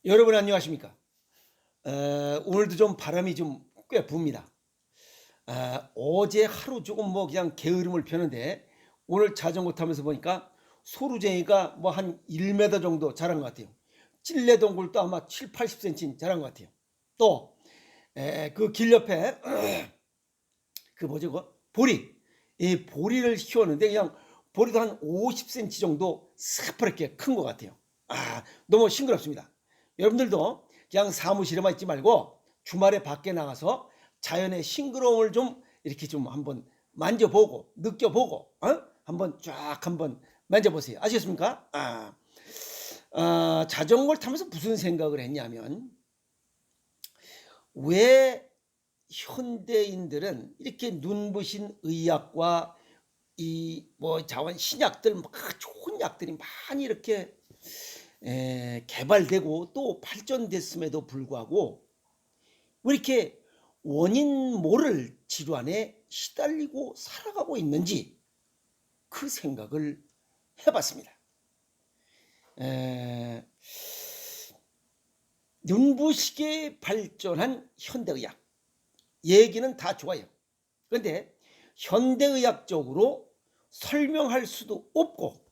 여러분 안녕하십니까? 오늘도 좀 바람이 좀 꽤 붑니다. 어제 하루 조금 뭐 그냥 게으름을 펴는데 오늘 자전거 타면서 보니까 소루쟁이가 뭐 한 1m 정도 자란 것 같아요. 찔레동굴도 아마 7, 80cm 자란 것 같아요. 또 그 길 옆에 그 뭐죠 그 보리, 이 보리를 키웠는데 그냥 보리도 한 50cm 정도 새파랗게 큰 것 같아요. 너무 싱그럽습니다. 여러분들도 그냥 사무실에만 있지 말고 주말에 밖에 나가서 자연의 싱그러움을 좀 이렇게 좀 한번 만져보고 느껴보고 한번 쫙 한번 만져보세요. 아시겠습니까? 자전거를 타면서 무슨 생각을 했냐면 왜 현대인들은 이렇게 눈부신 의학과 이 뭐 자원 신약들 막 좋은 약들이 많이 이렇게 개발되고 또 발전됐음에도 불구하고 왜 이렇게 원인 모를 질환에 시달리고 살아가고 있는지 그 생각을 해봤습니다. 에, 눈부시게 발전한 현대의학 얘기는 다 좋아요. 그런데 현대의학적으로 설명할 수도 없고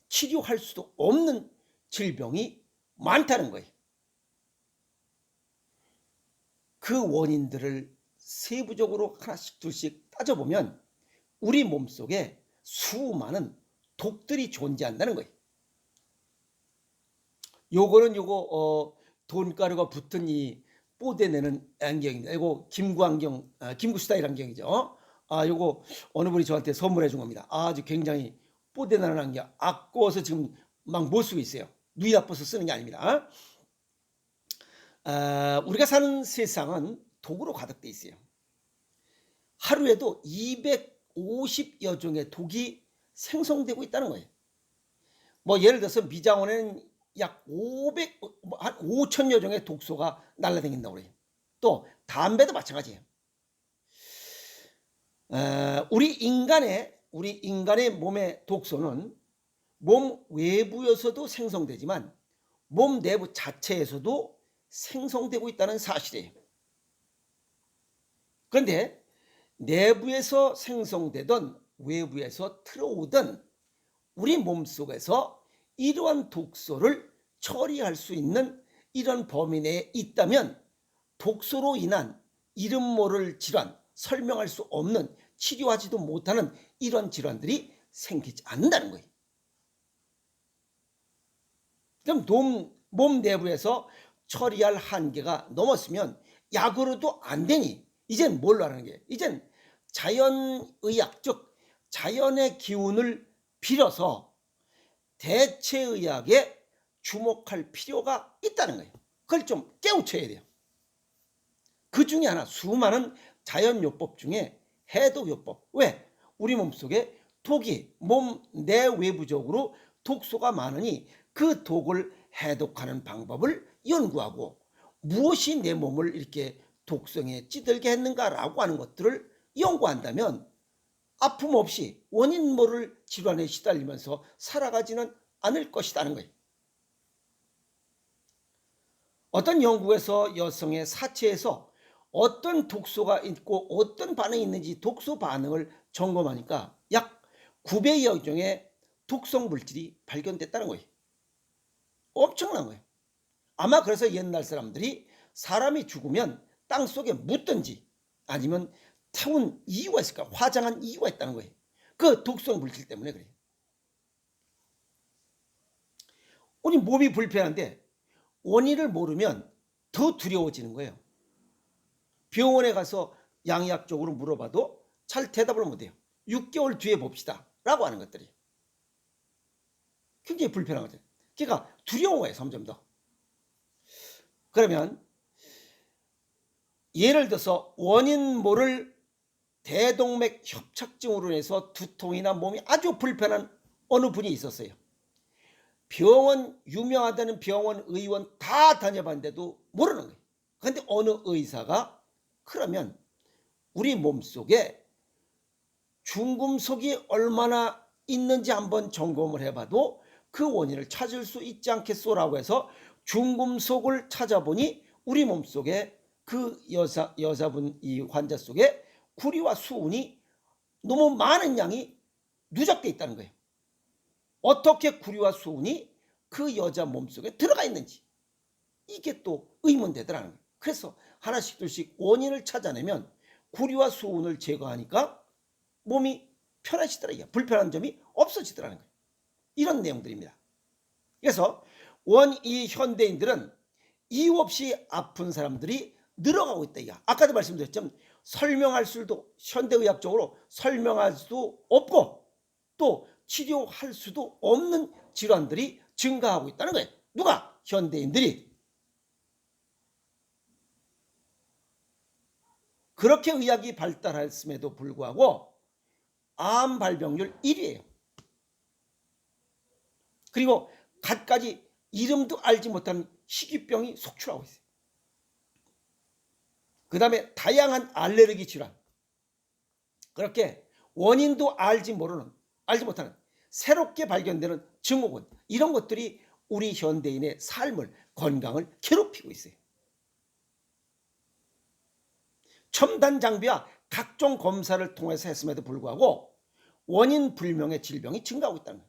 치료할 수도 없는 질병이 많다는 거예요. 그 원인들을 세부적으로 하나씩 둘씩 따져보면 우리 몸속에 수많은 독들이 존재한다는 거예요. 요거는 돈가루가 붙은 이 뽀대내는 안경입니다. 이거 김구 안경, 김구 스타일 안경이죠. 요거 어느 분이 저한테 선물해 준 겁니다. 아주 굉장히 뽀대나는 안경. 아까워서 지금 막 못 쓰고 있어요. 눈이 나빠서 쓰는 게 아닙니다. 우리가 사는 세상은 독으로 가득돼 있어요. 하루에도 250여 종의 독이 생성되고 있다는 거예요. 뭐 예를 들어서 미장원에는 약 5천여 종의 독소가 날라다닌다고 그래요. 또 담배도 마찬가지예요. 우리 인간의 몸의 독소는 몸 외부에서도 생성되지만 몸 내부 자체에서도 생성되고 있다는 사실이에요. 그런데 내부에서 생성되던 외부에서 들어오던 우리 몸속에서 이러한 독소를 처리할 수 있는 이런 범위 내에 있다면 독소로 인한 이름 모를 질환, 설명할 수 없는 치료하지도 못하는 이런 질환들이 생기지 않는다는 거예요. 그럼 몸 내부에서 처리할 한계가 넘었으면 약으로도 안 되니 이젠 뭘로 하는 게? 이젠 자연의학, 즉 자연의 기운을 빌어서 대체의학에 주목할 필요가 있다는 거예요. 그걸 좀 깨우쳐야 돼요. 그 중에 하나 수많은 자연요법 중에 해독요법. 왜? 우리 몸속에 독이 몸 내외부적으로 독소가 많으니 그 독을 해독하는 방법을 연구하고 무엇이 내 몸을 이렇게 독성에 찌들게 했는가라고 하는 것들을 연구한다면 아픔 없이 원인 모를 질환에 시달리면서 살아가지는 않을 것이라는 거예요. 어떤 연구에서 여성의 사체에서 어떤 독소가 있고 어떤 반응이 있는지 독소 반응을 점검하니까 약 900여 종의 독성 물질이 발견됐다는 거예요. 엄청난 거예요. 아마 그래서 옛날 사람들이 사람이 죽으면 땅속에 묻든지 아니면 태운 이유가 있을까? 화장한 이유가 있다는 거예요. 그 독성 물질 때문에 그래요. 우리 몸이 불편한데 원인을 모르면 더 두려워지는 거예요. 병원에 가서 양의학적으로 물어봐도 잘 대답을 못해요. 6개월 뒤에 봅시다 라고 하는 것들이 굉장히 불편하거든요. 그러니까 두려운 거예요. 점점 더. 그러면 예를 들어서 원인 모를 대동맥 협착증으로 인해서 두통이나 몸이 아주 불편한 어느 분이 있었어요. 병원, 유명하다는 병원 의원 다 다녀봤는데도 모르는 거예요. 그런데 어느 의사가 그러면 우리 몸속에 중금속이 얼마나 있는지 한번 점검을 해봐도 그 원인을 찾을 수 있지 않겠소라고 해서 중금속을 찾아보니 우리 몸속에 그 여자분 이 환자 속에 구리와 수은이 너무 많은 양이 누적돼 있다는 거예요. 어떻게 구리와 수은이 그 여자 몸속에 들어가 있는지 이게 또 의문되더라는 거예요. 그래서 하나씩 둘씩 원인을 찾아내면 구리와 수은을 제거하니까 몸이 편해지더라고요. 불편한 점이 없어지더라는 거예요. 이런 내용들입니다. 그래서 이 현대인들은 이유 없이 아픈 사람들이 늘어가고 있다. 아까도 말씀드렸지만 설명할 수도 현대의학적으로 설명할 수도 없고 또 치료할 수도 없는 질환들이 증가하고 있다는 거예요. 누가? 현대인들이. 그렇게 의학이 발달했음에도 불구하고 암 발병률 1위예요. 그리고 갖가지 이름도 알지 못하는 희귀병이 속출하고 있어요. 그 다음에 다양한 알레르기 질환. 그렇게 원인도 알지 못하는 새롭게 발견되는 증후군, 이런 것들이 우리 현대인의 삶을, 건강을 괴롭히고 있어요. 첨단 장비와 각종 검사를 통해서 했음에도 불구하고 원인 불명의 질병이 증가하고 있다는 거예요.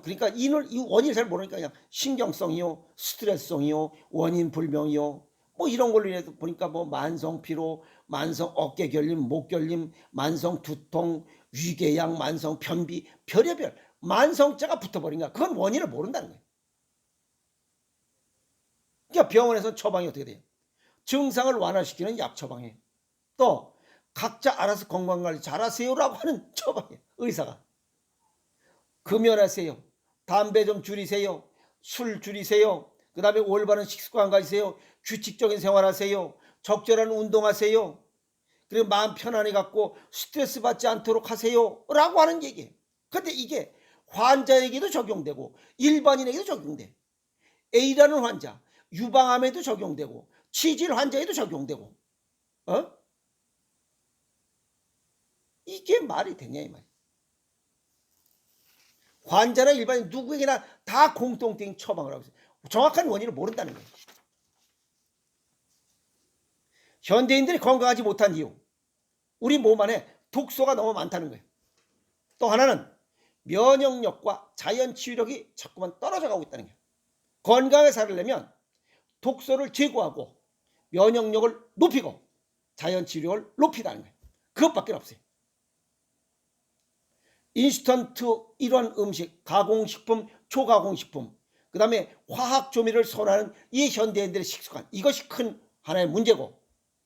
그러니까 이 원인을 잘 모르니까 그냥 신경성이요, 스트레스성이요, 원인 불명이요, 뭐 이런 걸로 인해서 보니까 뭐 만성 피로, 만성 어깨 결림, 목 결림, 만성 두통, 위궤양, 만성 변비, 별의별 만성자가 붙어버린가. 그건 원인을 모른다는 거예요. 그러니까 병원에서 처방이 어떻게 돼요? 증상을 완화시키는 약 처방이에요. 또 각자 알아서 건강관리 잘하세요라고 하는 처방이에요. 의사가. 금연하세요. 담배 좀 줄이세요. 술 줄이세요. 그 다음에 올바른 식습관 가지세요. 규칙적인 생활하세요. 적절한 운동하세요. 그리고 마음 편안히 갖고 스트레스 받지 않도록 하세요 라고 하는 얘기예요. 그런데 이게 환자에게도 적용되고 일반인에게도 적용돼. A라는 환자, 유방암에도 적용되고 치질 환자에도 적용되고. 이게 말이 되냐 이 말이야. 환자나 일반인 누구에게나 다 공통된 처방을 하고 있어요. 정확한 원인을 모른다는 거예요. 현대인들이 건강하지 못한 이유, 우리 몸 안에 독소가 너무 많다는 거예요. 또 하나는 면역력과 자연 치유력이 자꾸만 떨어져 가고 있다는 거예요. 건강하게 살려면 독소를 제거하고 면역력을 높이고 자연 치유력을 높이다는 거예요. 그것밖에 없어요. 인스턴트 이런 음식, 가공식품, 초가공식품, 그 다음에 화학조미를 선호하는 이 현대인들의 식습관, 이것이 큰 하나의 문제고,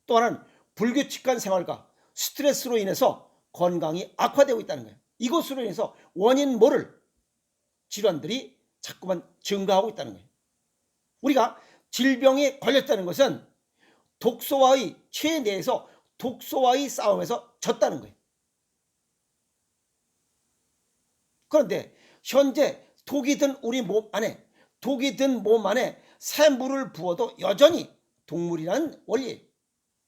또 하나는 불규칙한 생활과 스트레스로 인해서 건강이 악화되고 있다는 거예요. 이것으로 인해서 원인 모를 질환들이 자꾸만 증가하고 있다는 거예요. 우리가 질병에 걸렸다는 것은 독소와의 체내에서 독소와의 싸움에서 졌다는 거예요. 그런데 현재 독이 든 우리 몸 안에, 독이 든 몸 안에 새 물을 부어도 여전히 동물이라는 원리,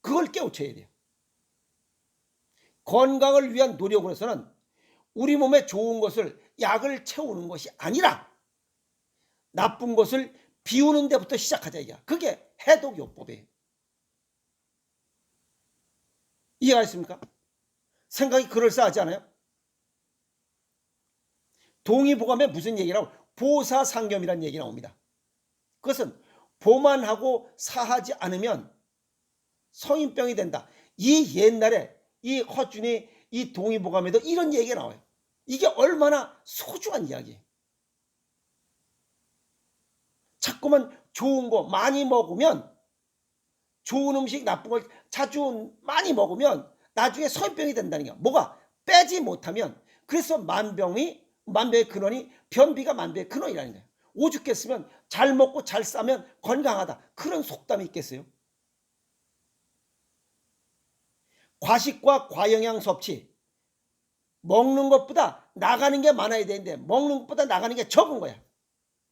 그걸 깨우쳐야 돼요. 건강을 위한 노력으로서는 우리 몸에 좋은 것을 약을 채우는 것이 아니라 나쁜 것을 비우는 데부터 시작하자 이게. 그게 해독요법이에요. 이해가 있습니까? 생각이 그럴싸하지 않아요? 동의보감에 무슨 얘기라고? 보사상겸이라는 얘기 나옵니다. 그것은 보만하고 사하지 않으면 성인병이 된다. 이 옛날에 이 허준이 이 동의보감에도 이런 얘기가 나와요. 이게 얼마나 소중한 이야기예요. 자꾸만 좋은 거 많이 먹으면, 좋은 음식 나쁜 걸 자주 많이 먹으면 나중에 성인병이 된다는 거야. 뭐가? 빼지 못하면. 그래서 만병의 근원이 변비가 만병의 근원이라는 거예요. 오죽했으면 잘 먹고 잘 싸면 건강하다, 그런 속담이 있겠어요? 과식과 과영양 섭취, 먹는 것보다 나가는 게 많아야 되는데 먹는 것보다 나가는 게 적은 거야.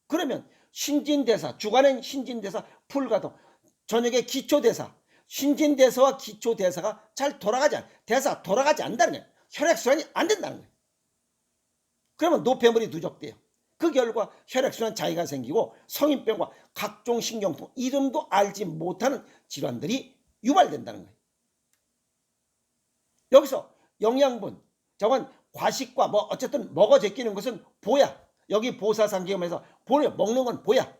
그러면 신진대사, 주간엔 신진대사 불가동, 저녁에 기초대사, 신진대사와 기초대사가 잘 돌아가지 않는다는 거예요. 혈액순환이 안 된다는 거예요. 그러면 노폐물이 누적돼요. 그 결과 혈액순환 장애가 생기고 성인병과 각종 신경통, 이름도 알지 못하는 질환들이 유발된다는 거예요. 여기서 영양분, 저건 과식과 뭐 어쨌든 먹어 제끼는 것은 보야. 여기 보사상경에서 보려 먹는 건 보야.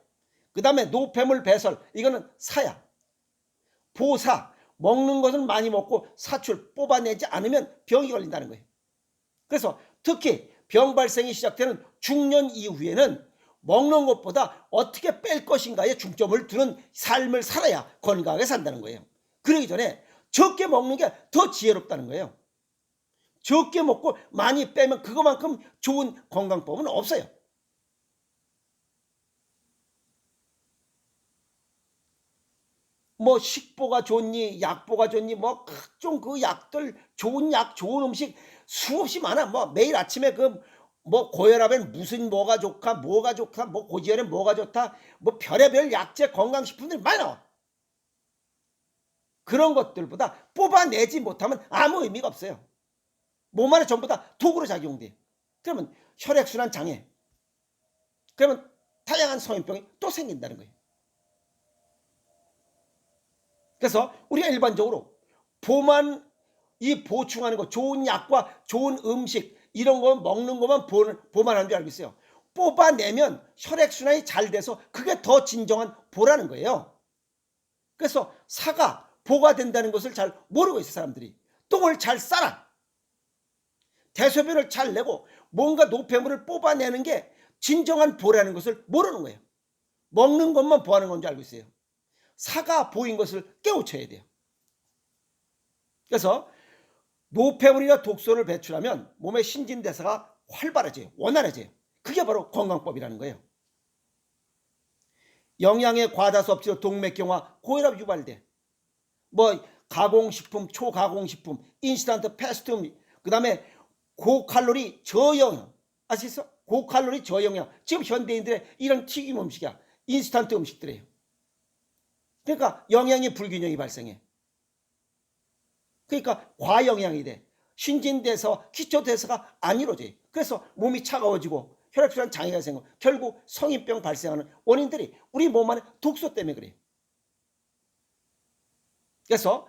그 다음에 노폐물 배설, 이거는 사야. 보사, 먹는 것은 많이 먹고 사출 뽑아내지 않으면 병이 걸린다는 거예요. 그래서 특히 병 발생이 시작되는 중년 이후에는 먹는 것보다 어떻게 뺄 것인가에 중점을 두는 삶을 살아야 건강하게 산다는 거예요. 그러기 전에 적게 먹는 게 더 지혜롭다는 거예요. 적게 먹고 많이 빼면 그거만큼 좋은 건강법은 없어요. 뭐 식보가 좋니 약보가 좋니 뭐 각종 그 약들, 좋은 약, 좋은 음식 수없이 많아. 뭐 매일 아침에 그 뭐 고혈압엔 무슨 뭐가 좋다, 뭐가 좋다, 뭐 고지혈엔 뭐가 좋다, 뭐 별의별 약재 건강식품들이 많이 나와. 그런 것들보다 뽑아내지 못하면 아무 의미가 없어요. 몸 안에 전부 다 독으로 작용돼. 그러면 혈액순환 장애, 그러면 다양한 성인병이 또 생긴다는 거예요. 그래서 우리가 일반적으로 보만 이 보충하는 거, 좋은 약과 좋은 음식 이런 거 먹는 것만 보만하는 줄 알고 있어요. 뽑아내면 혈액순환이 잘 돼서 그게 더 진정한 보라는 거예요. 그래서 사가 보가 된다는 것을 잘 모르고 있어요. 사람들이. 똥을 잘 싸라. 대소변을 잘 내고 뭔가 노폐물을 뽑아내는 게 진정한 보라는 것을 모르는 거예요. 먹는 것만 보하는 건 줄 알고 있어요. 사가 보인 것을 깨우쳐야 돼요. 그래서 노폐물이나 독소를 배출하면 몸의 신진대사가 활발해져요. 원활해져요. 그게 바로 건강법이라는 거예요. 영양의 과다 섭취로 동맥경화, 고혈압 유발돼. 뭐 가공식품, 초가공식품, 인스턴트 패스트푸드, 그 다음에 고칼로리 저영양, 아시겠어? 고칼로리 저영양. 지금 현대인들의 이런 튀김 음식이야. 인스턴트 음식들이에요. 그러니까 영양의 불균형이 발생해. 그러니까 과영양이 돼. 신진대사와 기초대사가 안 이루어져요. 그래서 몸이 차가워지고 혈액순환 장애가 생기고 결국 성인병 발생하는 원인들이 우리 몸 안에 독소 때문에 그래요. 그래서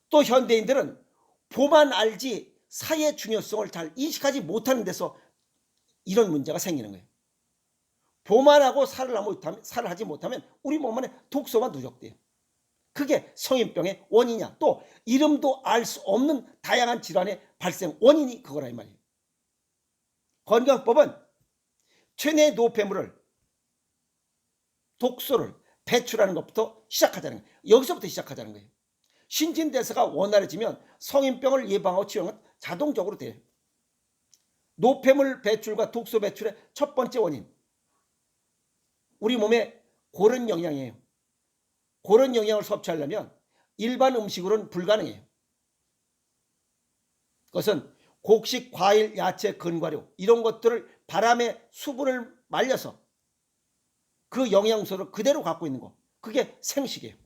또 현대인들은 보만 알지 사의 중요성을 잘 인식하지 못하는 데서 이런 문제가 생기는 거예요. 보만 하고 살을 하지 못하면 우리 몸 안에 독소가 누적돼요. 그게 성인병의 원인이냐, 또 이름도 알 수 없는 다양한 질환의 발생 원인이 그거라 이 말이에요. 건강법은 체내 노폐물을, 독소를 배출하는 것부터 시작하자는 거예요. 여기서부터 시작하자는 거예요. 신진대사가 원활해지면 성인병을 예방하고 치료하는 건 자동적으로 돼요. 노폐물 배출과 독소 배출의 첫 번째 원인, 우리 몸에 고른 영양이에요. 고른 영양을 섭취하려면 일반 음식으로는 불가능해요. 그것은 곡식, 과일, 야채, 건과류 이런 것들을 바람에 수분을 말려서 그 영양소를 그대로 갖고 있는 거, 그게 생식이에요.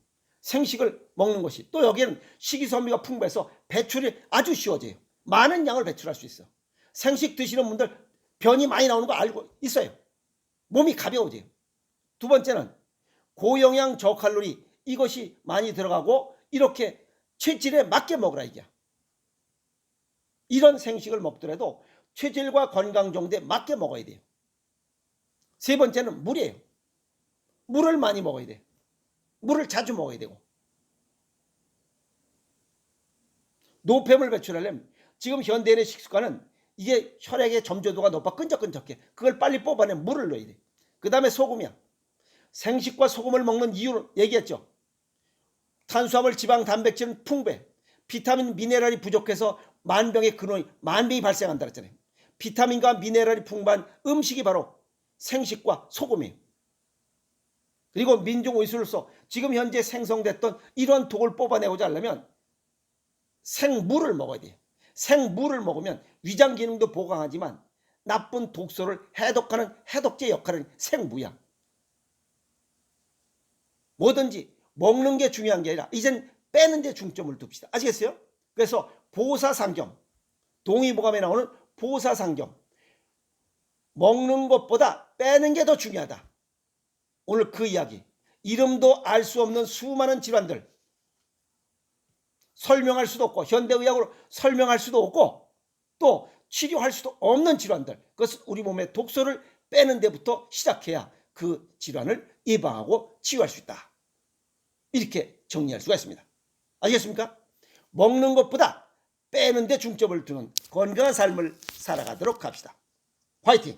생식을 먹는 것이, 또 여기에는 식이섬유가 풍부해서 배출이 아주 쉬워져요. 많은 양을 배출할 수 있어. 생식 드시는 분들 변이 많이 나오는 거 알고 있어요. 몸이 가벼워져요. 두 번째는 고영양 저칼로리, 이것이 많이 들어가고 이렇게 체질에 맞게 먹으라 이게. 이런 생식을 먹더라도 체질과 건강 정도에 맞게 먹어야 돼요. 세 번째는 물이에요. 물을 많이 먹어야 돼요. 물을 자주 먹어야 되고. 노폐물 배출하려면 지금 현대인의 식습관은 이게 혈액의 점조도가 높아 끈적끈적해. 그걸 빨리 뽑아내면 물을 넣어야 돼. 그 다음에 소금이야. 생식과 소금을 먹는 이유를 얘기했죠. 탄수화물, 지방, 단백질은 풍부해. 비타민, 미네랄이 부족해서 만병의 근원이, 만병이 발생한다 그랬잖아요. 비타민과 미네랄이 풍부한 음식이 바로 생식과 소금이에요. 그리고 민중의술로서 지금 현재 생성됐던 이런 독을 뽑아내고자 하려면 생물을 먹어야 돼요. 생물을 먹으면 위장 기능도 보강하지만 나쁜 독소를 해독하는 해독제 역할은 생무야. 뭐든지 먹는 게 중요한 게 아니라 이젠 빼는 데 중점을 둡시다. 아시겠어요? 그래서 보사상경, 동의보감에 나오는 보사상경, 먹는 것보다 빼는 게 더 중요하다. 오늘 그 이야기. 이름도 알 수 없는 수많은 질환들. 설명할 수도 없고 현대의학으로 설명할 수도 없고 또 치료할 수도 없는 질환들. 그것은 우리 몸의 독소를 빼는 데부터 시작해야 그 질환을 예방하고 치유할 수 있다. 이렇게 정리할 수가 있습니다. 아시겠습니까? 먹는 것보다 빼는 데 중점을 두는 건강한 삶을 살아가도록 합시다. 화이팅!